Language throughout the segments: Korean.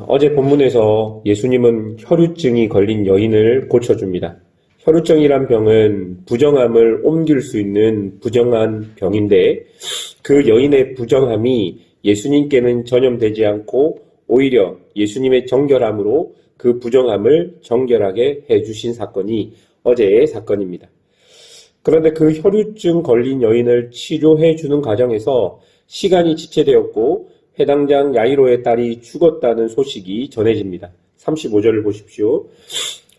어제 본문에서 예수님은 혈루증이 걸린 여인을 고쳐줍니다. 혈루증이란 병은 부정함을 옮길 수 있는 부정한 병인데 그 여인의 부정함이 예수님께는 전염되지 않고 오히려 예수님의 정결함으로 그 부정함을 정결하게 해주신 사건이 어제의 사건입니다. 그런데 그 혈루증 걸린 여인을 치료해 주는 과정에서 시간이 지체되었고 해당장 야이로의 딸이 죽었다는 소식이 전해집니다. 35절을 보십시오.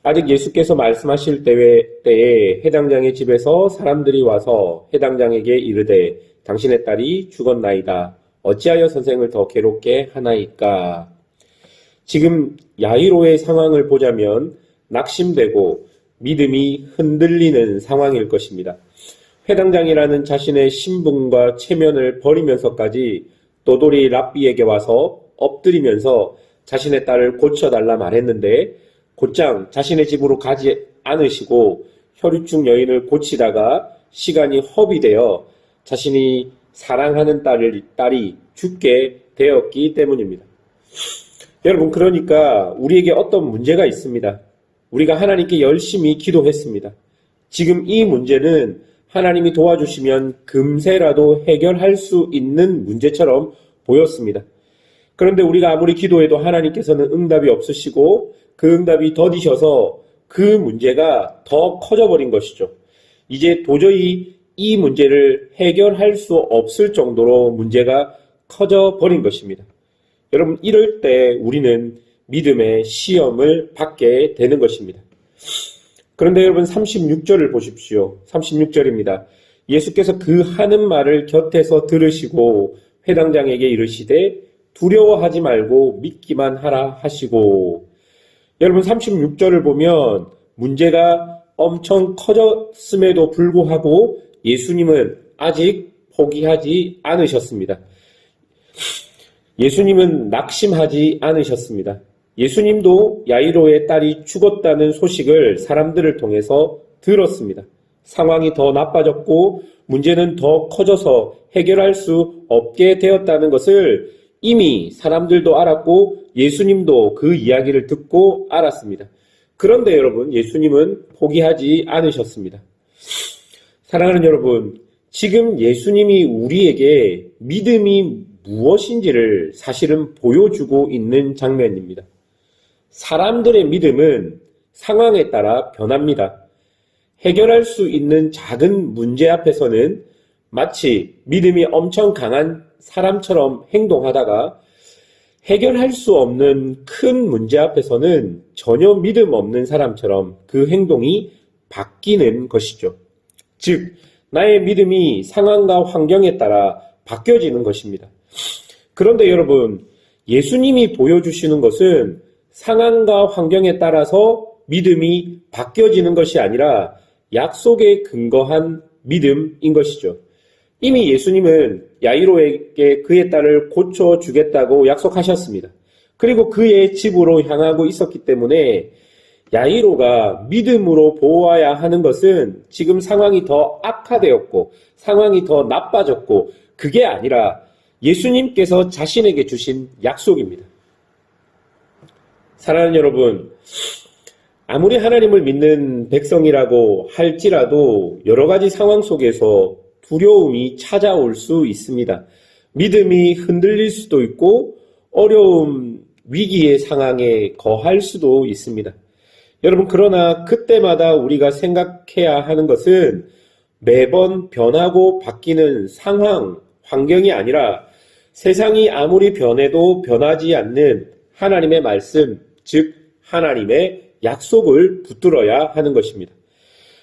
아직 예수께서 말씀하실 때에 해당장의 집에서 사람들이 와서 해당장에게 이르되 당신의 딸이 죽었나이다. 어찌하여 선생을 더 괴롭게 하나이까? 지금 야이로의 상황을 보자면 낙심되고 믿음이 흔들리는 상황일 것입니다. 회당장이라는 자신의 신분과 체면을 버리면서까지 도돌이 랍비에게 와서 엎드리면서 자신의 딸을 고쳐달라 말했는데 곧장 자신의 집으로 가지 않으시고 혈루증 여인을 고치다가 시간이 허비되어 자신이 사랑하는 딸이 죽게 되었기 때문입니다. 여러분, 그러니까 우리에게 어떤 문제가 있습니다. 우리가 하나님께 열심히 기도했습니다. 지금 이 문제는 하나님이 도와주시면 금세라도 해결할 수 있는 문제처럼 보였습니다. 그런데 우리가 아무리 기도해도 하나님께서는 응답이 없으시고 그 응답이 더디셔서 그 문제가 더 커져버린 것이죠. 이제 도저히 이 문제를 해결할 수 없을 정도로 문제가 커져버린 것입니다. 여러분, 이럴 때 우리는 믿음의 시험을 받게 되는 것입니다. 그런데 여러분 36절을 보십시오. 36절입니다. 예수께서 그 하는 말을 곁에서 들으시고 회당장에게 이르시되 두려워하지 말고 믿기만 하라 하시고. 여러분 36절을 보면 문제가 엄청 커졌음에도 불구하고 예수님은 아직 포기하지 않으셨습니다. 예수님은 낙심하지 않으셨습니다. 예수님도 야이로의 딸이 죽었다는 소식을 사람들을 통해서 들었습니다. 상황이 더 나빠졌고 문제는 더 커져서 해결할 수 없게 되었다는 것을 이미 사람들도 알았고 예수님도 그 이야기를 듣고 알았습니다. 그런데 여러분, 예수님은 포기하지 않으셨습니다. 사랑하는 여러분, 지금 예수님이 우리에게 믿음이 무엇인지를 사실은 보여주고 있는 장면입니다. 사람들의 믿음은 상황에 따라 변합니다. 해결할 수 있는 작은 문제 앞에서는 마치 믿음이 엄청 강한 사람처럼 행동하다가 해결할 수 없는 큰 문제 앞에서는 전혀 믿음 없는 사람처럼 그 행동이 바뀌는 것이죠. 즉, 나의 믿음이 상황과 환경에 따라 바뀌어지는 것입니다. 그런데 여러분, 예수님이 보여주시는 것은 상황과 환경에 따라서 믿음이 바뀌어지는 것이 아니라 약속에 근거한 믿음인 것이죠. 이미 예수님은 야이로에게 그의 딸을 고쳐주겠다고 약속하셨습니다. 그리고 그의 집으로 향하고 있었기 때문에 야이로가 믿음으로 보아야 하는 것은 지금 상황이 더 악화되었고 상황이 더 나빠졌고 그게 아니라 예수님께서 자신에게 주신 약속입니다. 사랑하는 여러분, 아무리 하나님을 믿는 백성이라고 할지라도 여러 가지 상황 속에서 두려움이 찾아올 수 있습니다. 믿음이 흔들릴 수도 있고 어려움, 위기의 상황에 거할 수도 있습니다. 여러분, 그러나 그때마다 우리가 생각해야 하는 것은 매번 변하고 바뀌는 상황, 환경이 아니라 세상이 아무리 변해도 변하지 않는 하나님의 말씀, 즉 하나님의 약속을 붙들어야 하는 것입니다.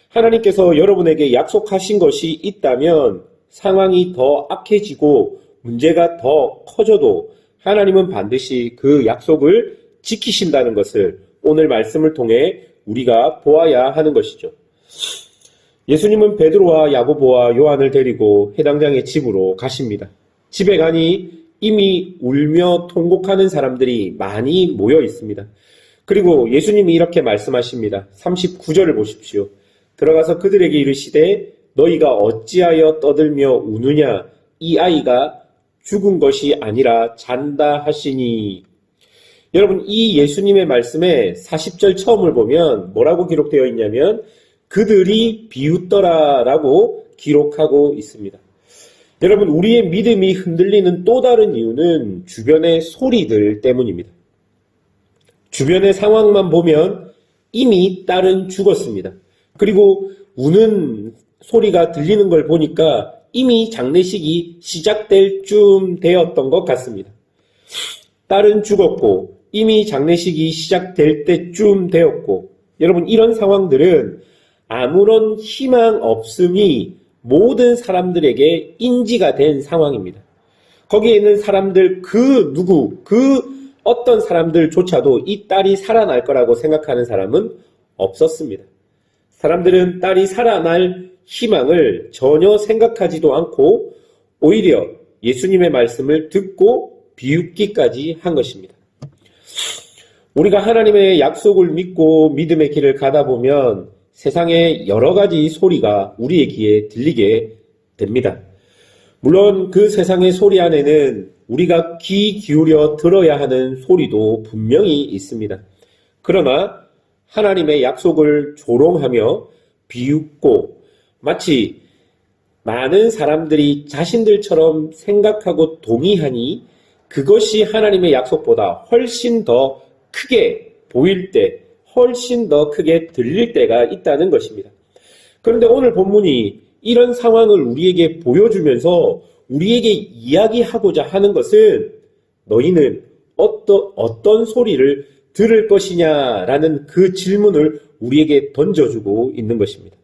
하나님께서 여러분에게 약속하신 것이 있다면 상황이 더 악해지고 문제가 더 커져도 하나님은 반드시 그 약속을 지키신다는 것을 오늘 말씀을 통해 우리가 보아야 하는 것이죠. 예수님은 베드로와 야고보와 요한을 데리고 해당장의 집으로 가십니다. 집에 가니 이미 울며 통곡하는 사람들이 많이 모여 있습니다. 그리고 예수님이 이렇게 말씀하십니다. 39절을 보십시오. 들어가서 그들에게 이르시되 너희가 어찌하여 떠들며 우느냐? 이 아이가 죽은 것이 아니라 잔다 하시니. 여러분, 이 예수님의 말씀에 40절 처음을 보면 뭐라고 기록되어 있냐면 그들이 비웃더라라고 기록하고 있습니다. 여러분, 우리의 믿음이 흔들리는 또 다른 이유는 주변의 소리들 때문입니다. 주변의 상황만 보면 이미 딸은 죽었습니다. 그리고 우는 소리가 들리는 걸 보니까 이미 장례식이 시작될 쯤 되었던 것 같습니다. 딸은 죽었고 이미 장례식이 시작될 때쯤 되었고, 여러분, 이런 상황들은 아무런 희망 없음이 모든 사람들에게 인지가 된 상황입니다. 거기에 있는 사람들 그 어떤 사람들조차도 이 딸이 살아날 거라고 생각하는 사람은 없었습니다. 사람들은 딸이 살아날 희망을 전혀 생각하지도 않고 오히려 예수님의 말씀을 듣고 비웃기까지 한 것입니다. 우리가 하나님의 약속을 믿고 믿음의 길을 가다 보면 세상에 여러 가지 소리가 우리의 귀에 들리게 됩니다. 물론 그 세상의 소리 안에는 우리가 귀 기울여 들어야 하는 소리도 분명히 있습니다. 그러나 하나님의 약속을 조롱하며 비웃고 마치 많은 사람들이 자신들처럼 생각하고 동의하니 그것이 하나님의 약속보다 훨씬 더 크게 보일 때, 훨씬 더 크게 들릴 때가 있다는 것입니다. 그런데 오늘 본문이 이런 상황을 우리에게 보여주면서 우리에게 이야기하고자 하는 것은 너희는 어떤 소리를 들을 것이냐라는 그 질문을 우리에게 던져주고 있는 것입니다.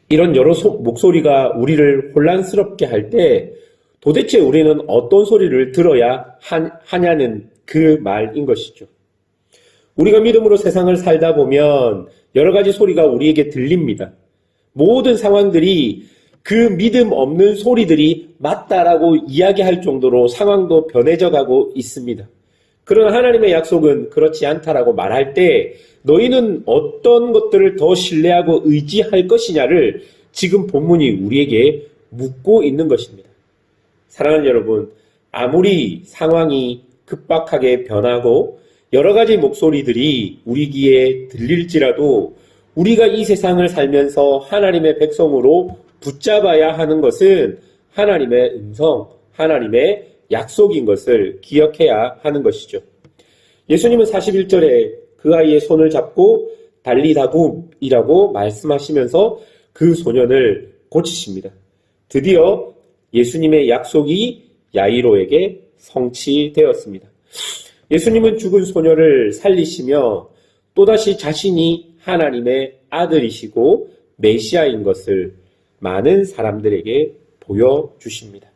이런 여러 목소리가 우리를 혼란스럽게 할 때 도대체 우리는 어떤 소리를 들어야 하냐는 그 말인 것이죠. 우리가 믿음으로 세상을 살다 보면 여러 가지 소리가 우리에게 들립니다. 모든 상황들이 그 믿음 없는 소리들이 맞다라고 이야기할 정도로 상황도 변해져 가고 있습니다. 그러나 하나님의 약속은 그렇지 않다라고 말할 때 너희는 어떤 것들을 더 신뢰하고 의지할 것이냐를 지금 본문이 우리에게 묻고 있는 것입니다. 사랑하는 여러분, 아무리 상황이 급박하게 변하고 여러 가지 목소리들이 우리 귀에 들릴지라도 우리가 이 세상을 살면서 하나님의 백성으로 붙잡아야 하는 것은 하나님의 음성, 하나님의 약속인 것을 기억해야 하는 것이죠. 예수님은 41절에 그 아이의 손을 잡고 달리다굼이라고 말씀하시면서 그 소년을 고치십니다. 드디어 예수님의 약속이 야이로에게 성취되었습니다. 예수님은 죽은 소녀를 살리시며 또다시 자신이 하나님의 아들이시고 메시아인 것을 많은 사람들에게 보여주십니다.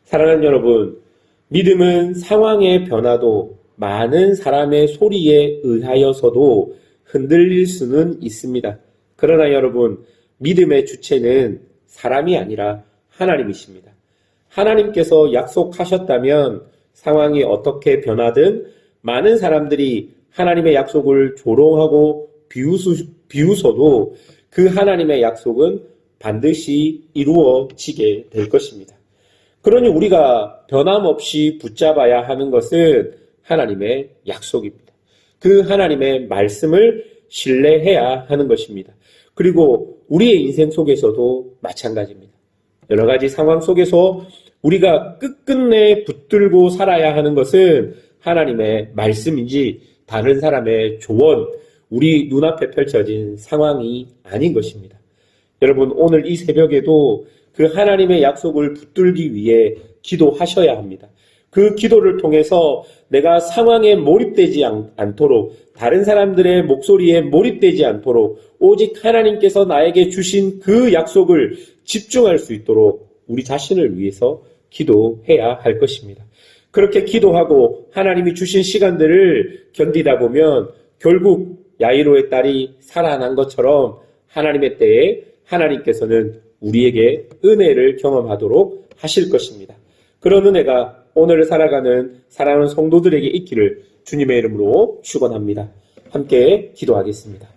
사랑하는 여러분, 믿음은 상황의 변화도 많은 사람의 소리에 의하여서도 흔들릴 수는 있습니다. 그러나 여러분, 믿음의 주체는 사람이 아니라 하나님이십니다. 하나님께서 약속하셨다면 상황이 어떻게 변하든 많은 사람들이 하나님의 약속을 조롱하고 비웃어도 그 하나님의 약속은 반드시 이루어지게 될 것입니다. 그러니 우리가 변함없이 붙잡아야 하는 것은 하나님의 약속입니다. 그 하나님의 말씀을 신뢰해야 하는 것입니다. 그리고 우리의 인생 속에서도 마찬가지입니다. 여러 가지 상황 속에서 우리가 끝끝내 붙들고 살아야 하는 것은 하나님의 말씀인지 다른 사람의 조언, 우리 눈앞에 펼쳐진 상황이 아닌 것입니다. 여러분, 오늘 이 새벽에도 그 하나님의 약속을 붙들기 위해 기도하셔야 합니다. 그 기도를 통해서 내가 상황에 몰입되지 않도록, 다른 사람들의 목소리에 몰입되지 않도록 오직 하나님께서 나에게 주신 그 약속을 집중할 수 있도록 우리 자신을 위해서 기도해야 할 것입니다. 그렇게 기도하고 하나님이 주신 시간들을 견디다 보면 결국 야이로의 딸이 살아난 것처럼 하나님의 때에 하나님께서는 우리에게 은혜를 경험하도록 하실 것입니다. 그런 은혜가 오늘을 살아가는 사랑하는 성도들에게 있기를 주님의 이름으로 축원합니다. 함께 기도하겠습니다.